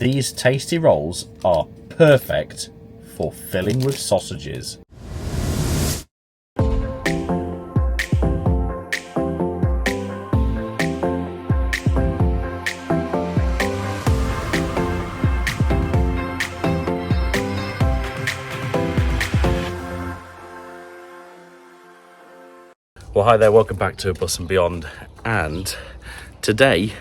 These tasty rolls are perfect for filling with sausages. Well, hi there, welcome back to Bus and Beyond, and today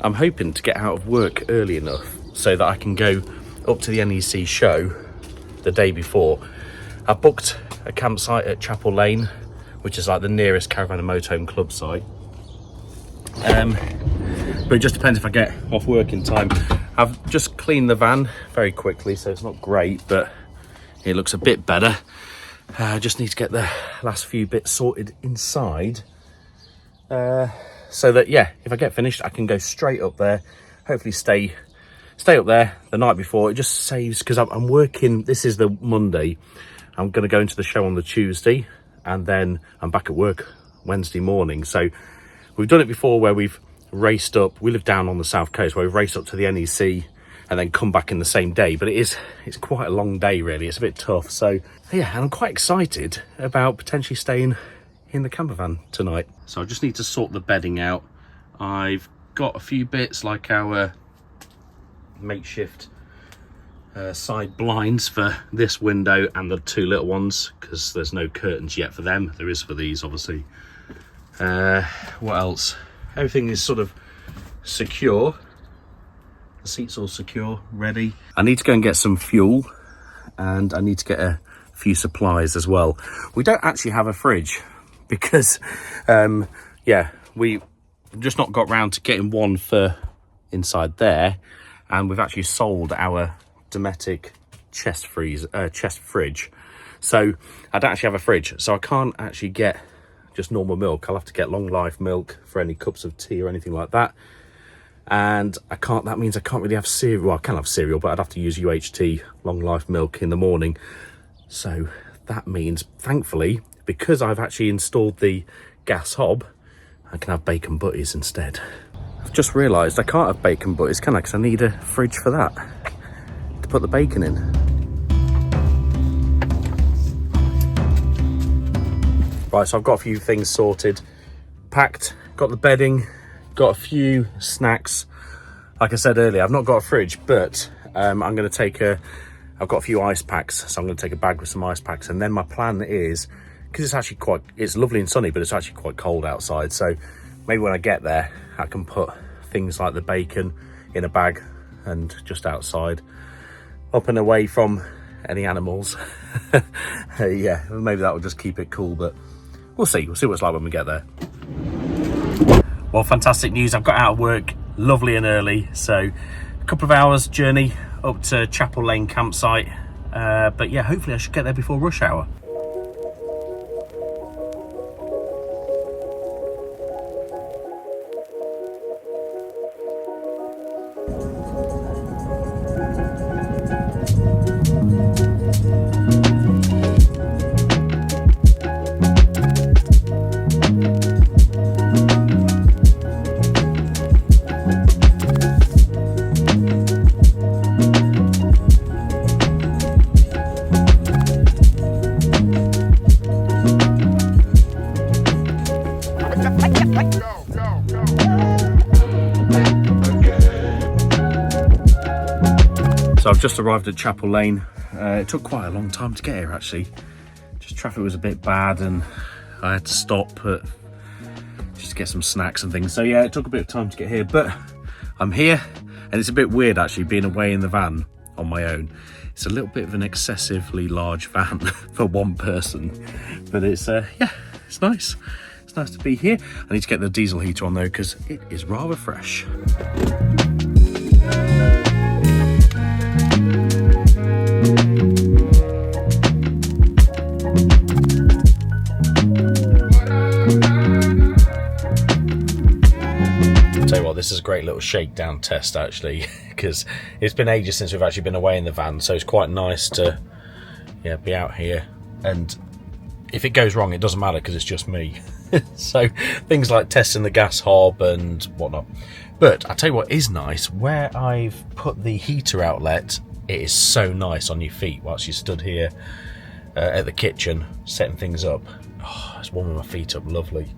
I'm hoping to get out of work early enough so that I can go up to the NEC show the day before. I've booked a campsite at Chapel Lane, which is like the nearest Caravan and Motorhome club site, but it just depends if I get off work in time. I've just cleaned the van very quickly, so it's not great, but it looks a bit better. I just need to get the last few bits sorted inside, so that, yeah, if I get finished, I can go straight up there, hopefully stay up there the night before. It just saves, because I'm working, this is the Monday, I'm going to go into the show on the Tuesday, and then I'm back at work Wednesday morning. So we've done it before where we've raced up, we live down on the south coast, where we've raced up to the NEC and then come back in the same day, but it's quite a long day really. It's a bit tough. So yeah, and I'm quite excited about potentially staying in the camper van tonight. So I just need to sort the bedding out. I've got a few bits like our makeshift side blinds for this window and the two little ones, because there's no curtains yet for them. There is for these, obviously. What else? Everything is sort of secure. The seat's all secure, ready. I need to go and get some fuel, and I need to get a few supplies as well. We don't actually have a fridge because, yeah, we've just not got round to getting one for inside there, and we've actually sold our Dometic chest fridge. So I don't actually have a fridge, so I can't actually get just normal milk. I'll have to get long life milk for any cups of tea or anything like that. And that means I can't really have cereal. Well, I can have cereal, but I'd have to use UHT long life milk in the morning. So that means, thankfully, because I've actually installed the gas hob, I can have bacon butties instead. I've just realised I can't have bacon butties, can I? Because I need a fridge for that, to put the bacon in. Right, so I've got a few things sorted, packed, got the bedding, got a few snacks. Like I said earlier, I've not got a fridge, but I'm going to take I've got a few ice packs, so I'm going to take a bag with some ice packs. And then my plan is, because it's lovely and sunny, but it's actually quite cold outside, so maybe when I get there I can put things like the bacon in a bag and just outside, up and away from any animals. Yeah, maybe that will just keep it cool, but we'll see what it's like when we get there. Well, fantastic news. I've got out of work lovely and early, so a couple of hours journey up to Chapel Lane campsite. But yeah, hopefully I should get there before rush hour. So I've just arrived at Chapel Lane. It took quite a long time to get here actually. Just traffic was a bit bad and I had to stop just to get some snacks and things. So yeah, it took a bit of time to get here, but I'm here, and it's a bit weird actually being away in the van on my own. It's a little bit of an excessively large van for one person, but it's yeah, it's nice. It's nice to be here. I need to get the diesel heater on though, because it is rather fresh. This is a great little shakedown test actually, because it's been ages since we've actually been away in the van, so it's quite nice to be out here, and if it goes wrong it doesn't matter because it's just me. So things like testing the gas hob and whatnot. But I tell you what is nice, where I've put the heater outlet, it is so nice on your feet whilst you stood here at the kitchen setting things up. Oh, it's warming my feet up, lovely.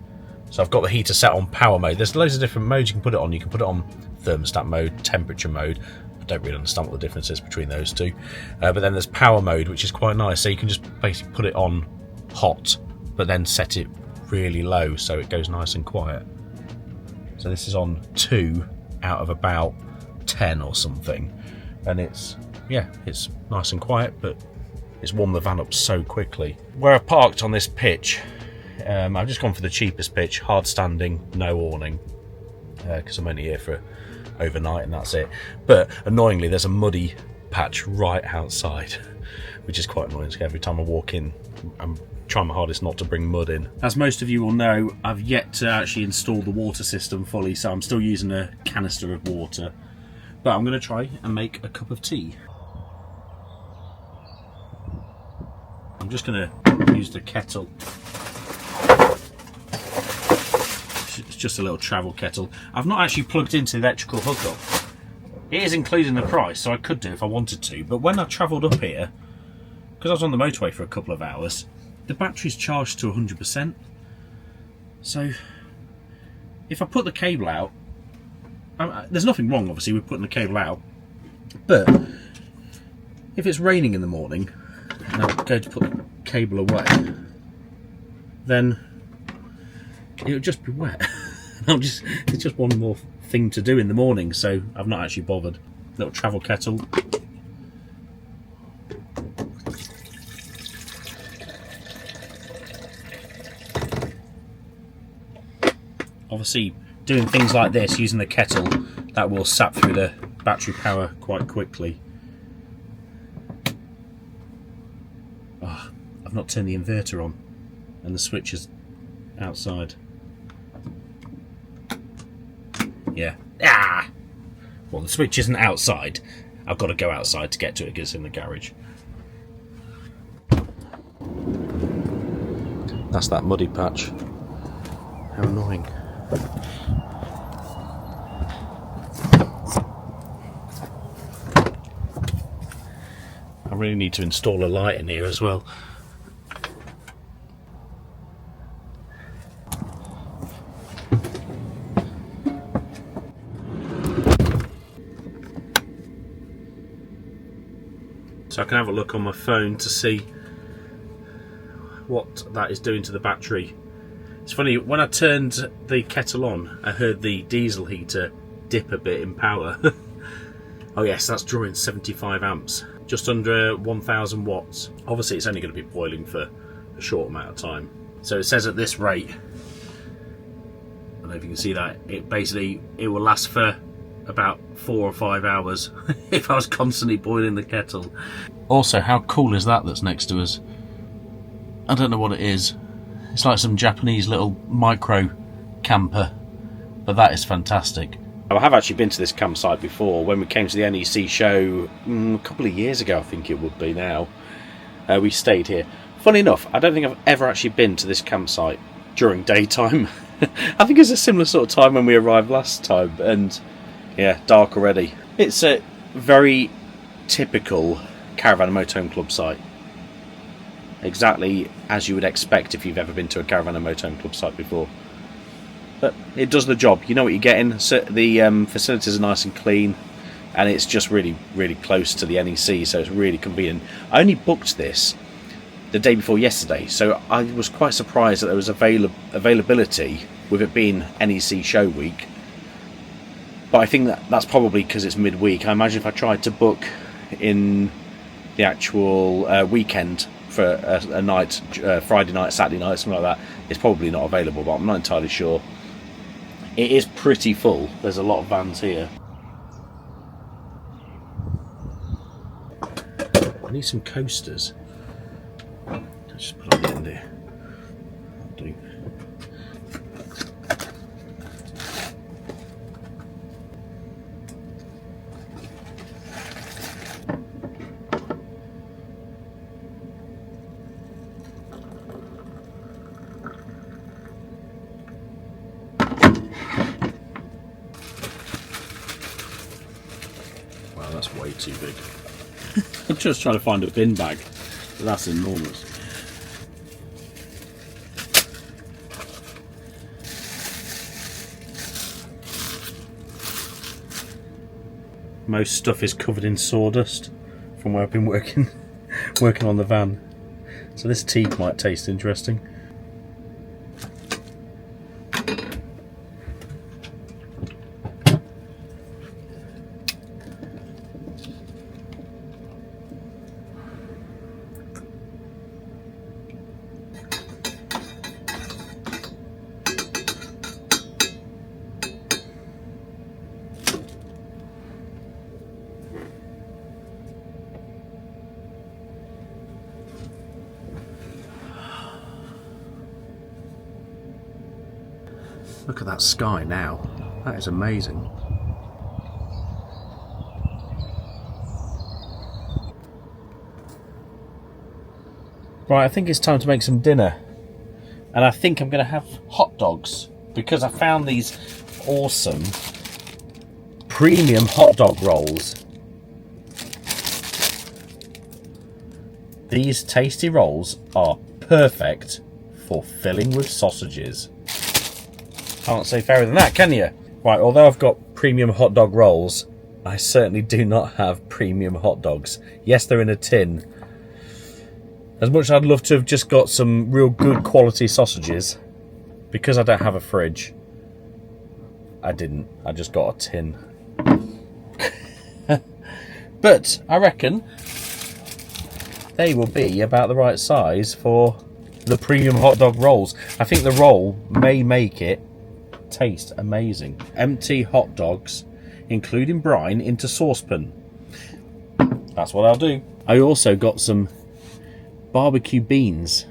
So I've got the heater set on power mode. There's loads of different modes you can put it on. You can put it on thermostat mode, temperature mode. I don't really understand what the difference is between those two. But then there's power mode, which is quite nice. So you can just basically put it on hot, but then set it really low so it goes nice and quiet. So this is on 2 out of about 10 or something. And it's nice and quiet, but it's warmed the van up so quickly. Where I parked on this pitch, I've just gone for the cheapest pitch, hard standing, no awning, because I'm only here for overnight and that's it. But annoyingly, there's a muddy patch right outside, which is quite annoying. So every time I walk in, I'm trying my hardest not to bring mud in. As most of you will know, I've yet to actually install the water system fully, so I'm still using a canister of water. But I'm going to try and make a cup of tea. I'm just going to use the kettle. It's just a little travel kettle. I've not actually plugged into the electrical hookup. It is included in the price, so I could do if I wanted to. But when I travelled up here, because I was on the motorway for a couple of hours, the battery's charged to 100%. So if I put the cable out, there's nothing wrong obviously with putting the cable out, but if it's raining in the morning and I go to put the cable away, then it'll just be wet. It's just one more thing to do in the morning, so I've not actually bothered. Little travel kettle. Obviously, doing things like this, using the kettle, that will sap through the battery power quite quickly. Oh, I've not turned the inverter on, and the switch is outside. Yeah. Ah! Well, the switch isn't outside. I've got to go outside to get to it because it's in the garage. That's that muddy patch. How annoying. I really need to install a light in here as well. So I can have a look on my phone to see what that is doing to the battery. It's funny, when I turned the kettle on, I heard the diesel heater dip a bit in power. Oh yes, that's drawing 75 amps, just under 1000 watts. Obviously it's only going to be boiling for a short amount of time. So it says at this rate, I don't know if you can see that, it will last for about 4 or 5 hours if I was constantly boiling the kettle. Also, how cool is that that's next to us? I don't know what it is. It's like some Japanese little micro camper, but that is fantastic. I have actually been to this campsite before when we came to the NEC show a couple of years ago, I think it would be now. We stayed here. Funny enough, I don't think I've ever actually been to this campsite during daytime. I think it's a similar sort of time when we arrived last time, and yeah, dark already. It's a very typical Caravan and Motorhome Club site. Exactly as you would expect if you've ever been to a Caravan and Motorhome Club site before. But it does the job. You know what you're getting. So the facilities are nice and clean, and it's just really, really close to the NEC, so it's really convenient. I only booked this the day before yesterday, so I was quite surprised that there was availability with it being NEC show week. But I think that's probably because it's midweek. I imagine if I tried to book in the actual weekend for a night, Friday night, Saturday night, something like that, it's probably not available, but I'm not entirely sure. It is pretty full. There's a lot of vans here. I need some coasters. Let's just put them in there. That'll do. Wow, that's way too big. I'm just trying to find a bin bag, but that's enormous. Most stuff is covered in sawdust from where I've been working on the van. So this teak might taste interesting. Look at that sky now. That is amazing. Right, I think it's time to make some dinner. And I think I'm going to have hot dogs because I found these awesome premium hot dog rolls. These tasty rolls are perfect for filling with sausages. Can't say fairer than that, can you? Right, although I've got premium hot dog rolls, I certainly do not have premium hot dogs. Yes, they're in a tin. As much as I'd love to have just got some real good quality sausages, because I don't have a fridge, I didn't. I just got a tin. But I reckon they will be about the right size for the premium hot dog rolls. I think the roll may make it taste amazing. Empty hot dogs, including brine, into saucepan. That's what I'll do. I also got some barbecue beans.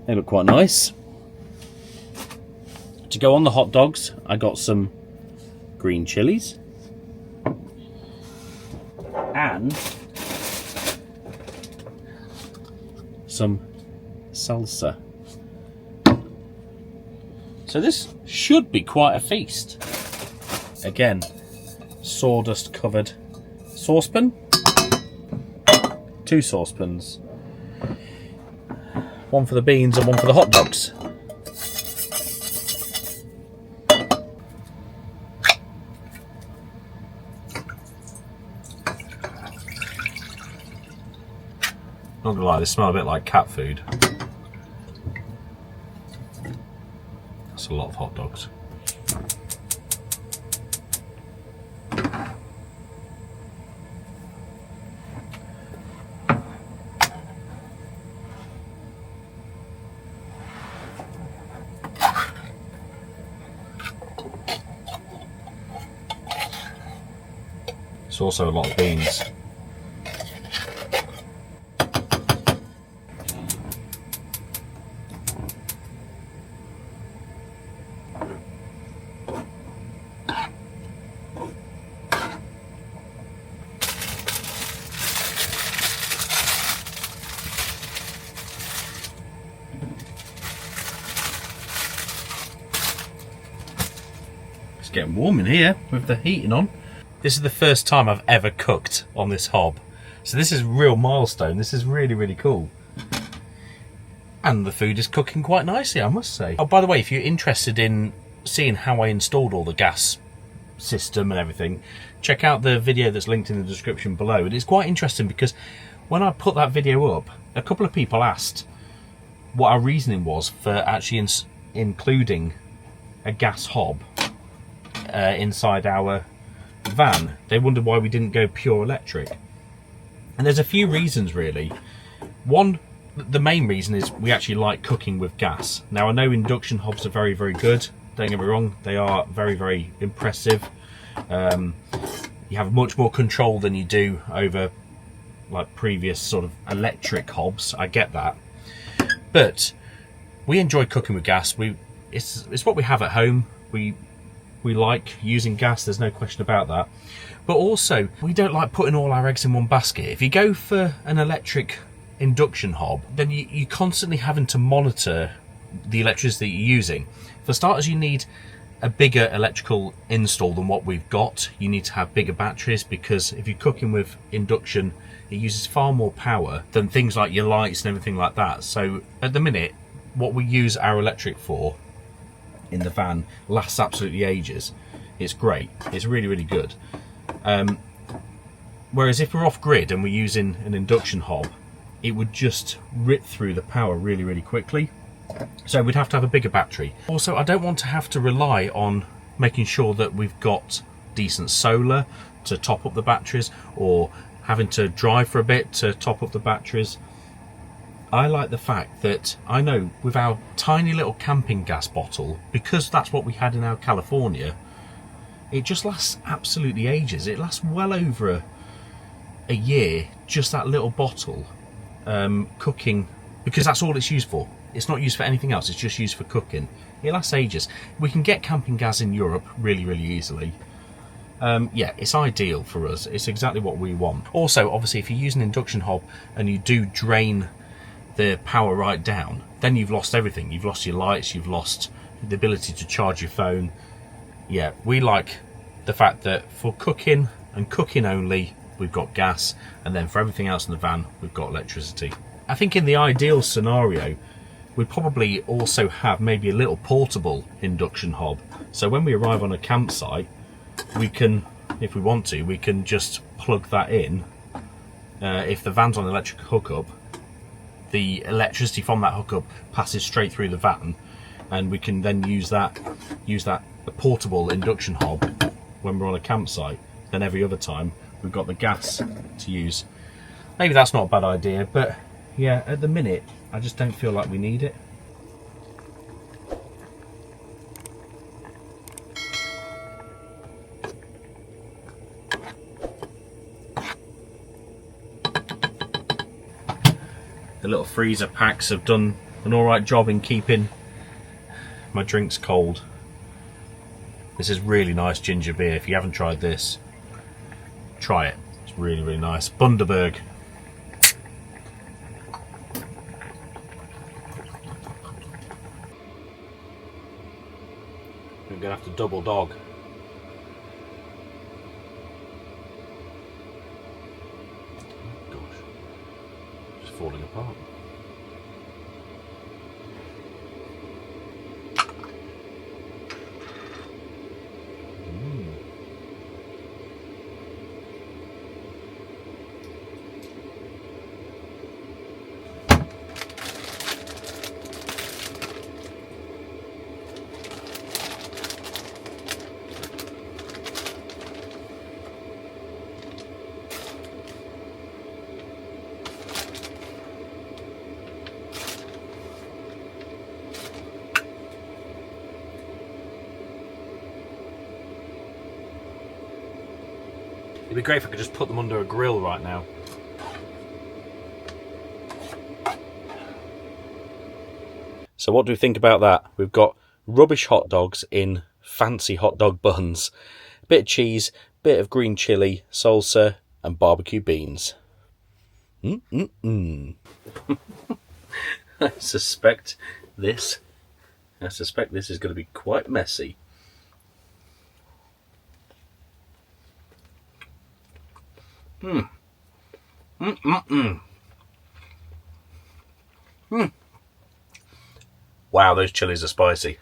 They look quite nice. To go on the hot dogs, I got some green chilies and some salsa. So this should be quite a feast. Again, sawdust covered saucepan. 2 saucepans. One for the beans and one for the hot dogs. Not gonna lie, they smell a bit like cat food. That's a lot of hot dogs. It's also a lot of beans. It's getting warm in here with the heating on. This is the first time I've ever cooked on this hob. So this is a real milestone. This is really, really cool. And the food is cooking quite nicely, I must say. Oh, by the way, if you're interested in seeing how I installed all the gas system and everything, check out the video that's linked in the description below. It is quite interesting because when I put that video up, a couple of people asked what our reasoning was for actually including a gas hob inside our van. They wondered why we didn't go pure electric. And there's a few reasons really. One, the main reason is we actually like cooking with gas. Now I know induction hobs are very, very good. Don't get me wrong, they are very, very impressive. You have much more control than you do over like previous sort of electric hobs. I get that. But we enjoy cooking with gas. It's what we have at home. We like using gas, there's no question about that. But also, we don't like putting all our eggs in one basket. If you go for an electric induction hob, then you're constantly having to monitor the electricity you're using. For starters, you need a bigger electrical install than what we've got. You need to have bigger batteries, because if you're cooking with induction, it uses far more power than things like your lights and everything like that. So at the minute, what we use our electric for in the van lasts absolutely ages. It's great. It's really, really good. Whereas if we're off grid and we're using an induction hob, it would just rip through the power really, really quickly. So we'd have to have a bigger battery. Also, I don't want to have to rely on making sure that we've got decent solar to top up the batteries, or having to drive for a bit to top up the batteries. I like the fact that I know with our tiny little camping gas bottle, because that's what we had in our California, it just lasts absolutely ages. It lasts well over a year, just that little bottle, cooking, because that's all it's used for. It's not used for anything else, it's just used for cooking. It lasts ages. We can get camping gas in Europe really, really easily. Yeah, it's ideal for us. It's exactly what we want. Also, obviously, if you use an induction hob and you do drain the power right down, then you've lost everything. You've lost your lights, you've lost the ability to charge your phone. Yeah, we like the fact that for cooking and cooking only, we've got gas, and then for everything else in the van, we've got electricity. I think in the ideal scenario, we'd probably also have maybe a little portable induction hob. So when we arrive on a campsite, we can, if we want to, we can just plug that in. If the van's on electric hookup, the electricity from that hookup passes straight through the van, and we can then use that portable induction hob when we're on a campsite. Then every other time we've got the gas to use. Maybe that's not a bad idea, but yeah, at the minute I just don't feel like we need it. The little freezer packs have done an alright job in keeping my drinks cold. This is really nice ginger beer. If you haven't tried this, try it. It's really, really nice. Bundaberg. We're gonna have to double dog. Oh, gosh, just falling apart. It'd be great if I could just put them under a grill right now. So what do we think about that? We've got rubbish hot dogs in fancy hot dog buns, a bit of cheese, bit of green chilli, salsa, and barbecue beans. I suspect this is going to be quite messy. Wow, those chilies are spicy.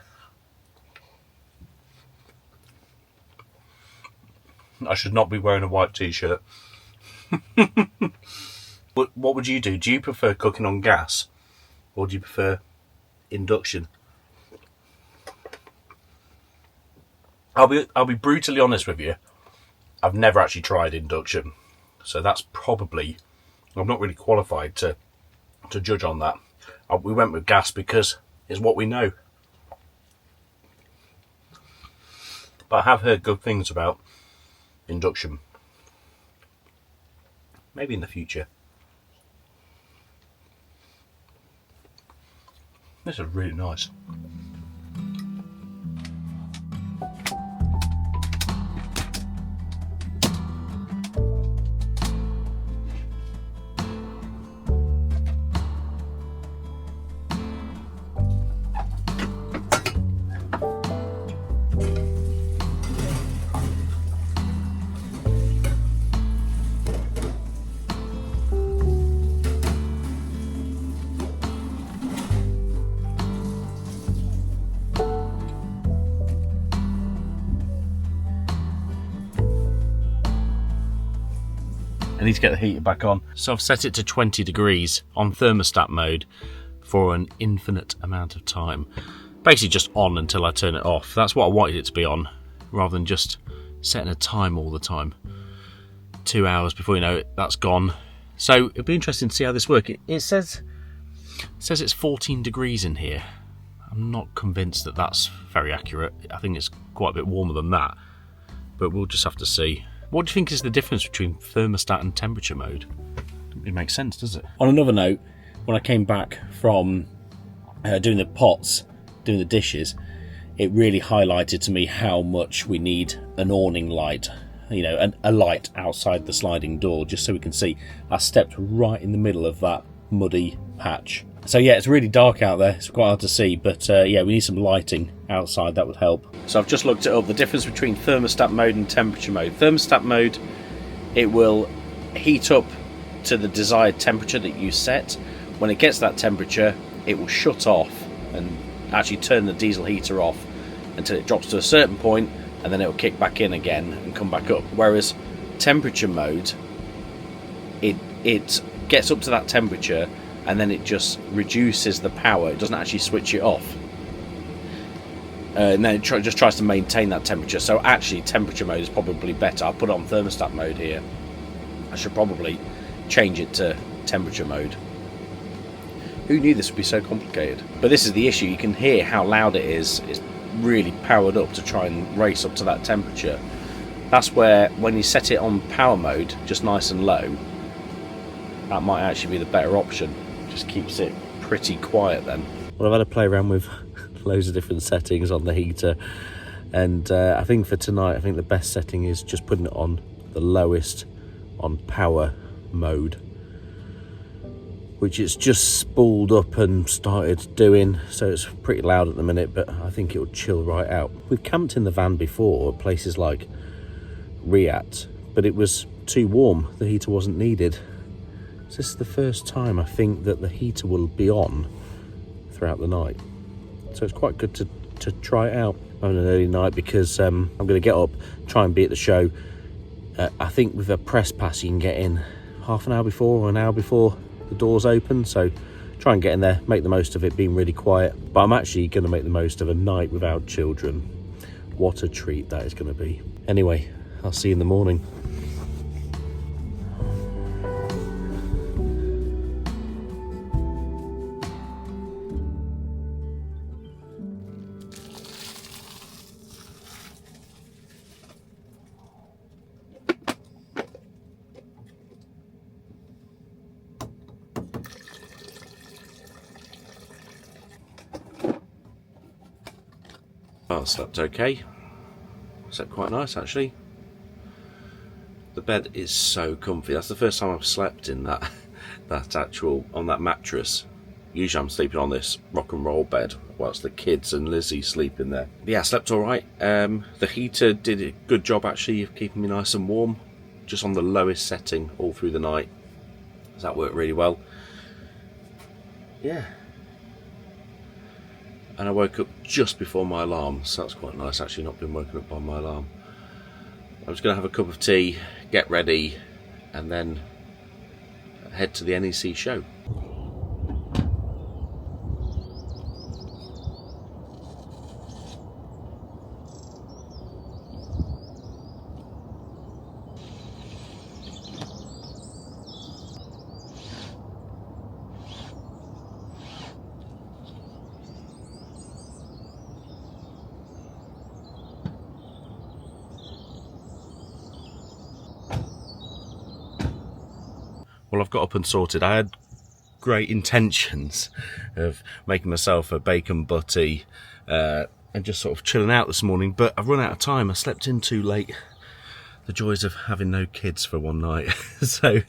I should not be wearing a white t-shirt. But what would you do? Do you prefer cooking on gas, or do you prefer induction? I'll be brutally honest with you. I've never actually tried induction, so that's probably, I'm not really qualified to judge on that. We went with gas because it's what we know. But I have heard good things about induction. Maybe in the future. This is really nice. I need to get the heater back on. So I've set it to 20 degrees on thermostat mode for an infinite amount of time. Basically just on until I turn it off. That's what I wanted it to be on, rather than just setting a time all the time. 2 hours before you know it, that's gone. So it'll be interesting to see how this works. It says it's 14 degrees in here. I'm not convinced that that's very accurate. I think it's quite a bit warmer than that, but we'll just have to see. What do you think is the difference between thermostat and temperature mode? Doesn't really make sense, does it? On another note, when I came back from doing the pots, doing the dishes, it really highlighted to me how much we need an awning light, you know, a light outside the sliding door, just so we can see. I stepped right in the middle of that muddy patch. So yeah, it's really dark out there, it's quite hard to see, but yeah, we need some lighting outside, that would help. So I've just looked it up, the difference between thermostat mode and temperature mode. Thermostat mode, it will heat up to the desired temperature that you set. When it gets that temperature, it will shut off and actually turn the diesel heater off until it drops to a certain point, and then it will kick back in again and come back up. Whereas temperature mode, it gets up to that temperature and then it just reduces the power. It doesn't actually switch it off. And then it just tries to maintain that temperature. So actually temperature mode is probably better. I'll put it on thermostat mode here. I should probably change it to temperature mode. Who knew this would be so complicated? But this is the issue. You can hear how loud it is. It's really powered up to try and race up to that temperature. That's where, when you set it on power mode, just nice and low, that might actually be the better option. Just keeps it pretty quiet then. Well, I've had a play around with loads of different settings on the heater, and I think for tonight, I think the best setting is just putting it on the lowest on power mode, which it's just spooled up and started doing, so it's pretty loud at the minute, but I think it'll chill right out. We've camped in the van before at places like Riyadh, but it was too warm, the heater wasn't needed. So this is the first time I think that the heater will be on throughout the night. So it's quite good to try it out on an early night, because I'm going to get up, try and be at the show. I think with a press pass you can get in half an hour before or an hour before the doors open, so try and get in there, make the most of it being really quiet. But I'm actually going to make the most of a night without children. What a treat that is going to be. Anyway, I'll see you in the morning. I slept okay. Slept quite nice actually. The bed is so comfy. That's the first time I've slept in that on that mattress. Usually I'm sleeping on this rock and roll bed whilst the kids and Lizzie sleep in there. But yeah, I slept alright. The heater did a good job actually of keeping me nice and warm, just on the lowest setting all through the night. So that worked really well. Yeah. And I woke up just before my alarm, so that's quite nice actually, not being woken up by my alarm. I was going to have a cup of tea, get ready, and then head to the NEC show. Well, I've got up and sorted. I had great intentions of making myself a bacon butty and just sort of chilling out this morning, but I've run out of time. I slept in too late. The joys of having no kids for one night. So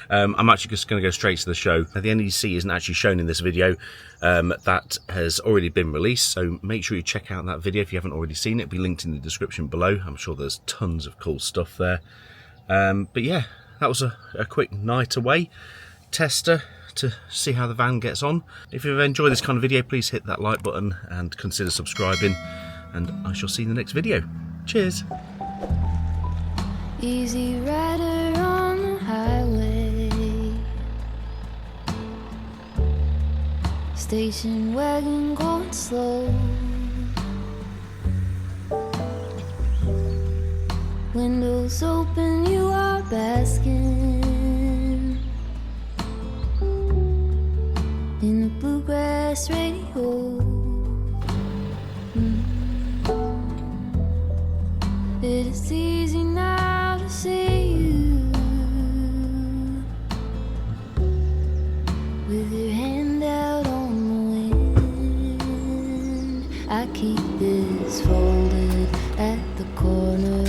I'm actually just going to go straight to the show. Now, the NEC isn't actually shown in this video. That has already been released, so make sure you check out that video if you haven't already seen it. It'll be linked in the description below. I'm sure there's tons of cool stuff there. But yeah, that was a quick night away tester to see how the van gets on. If you've enjoyed this kind of video, please hit that like button and consider subscribing, and I shall see you in the next video. Cheers. Easy rider on the highway. station wagon going slow. Windows open, you are basking in the bluegrass radio. It is easy now to see you with your hand out on the wind. I keep this folded at the corner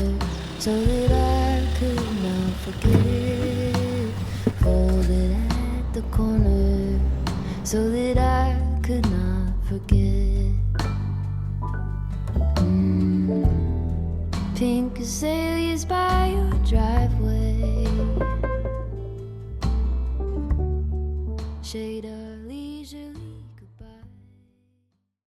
so that I could not forget. Folded at the corner so that I could not forget. Pink azaleas by your driveway, shade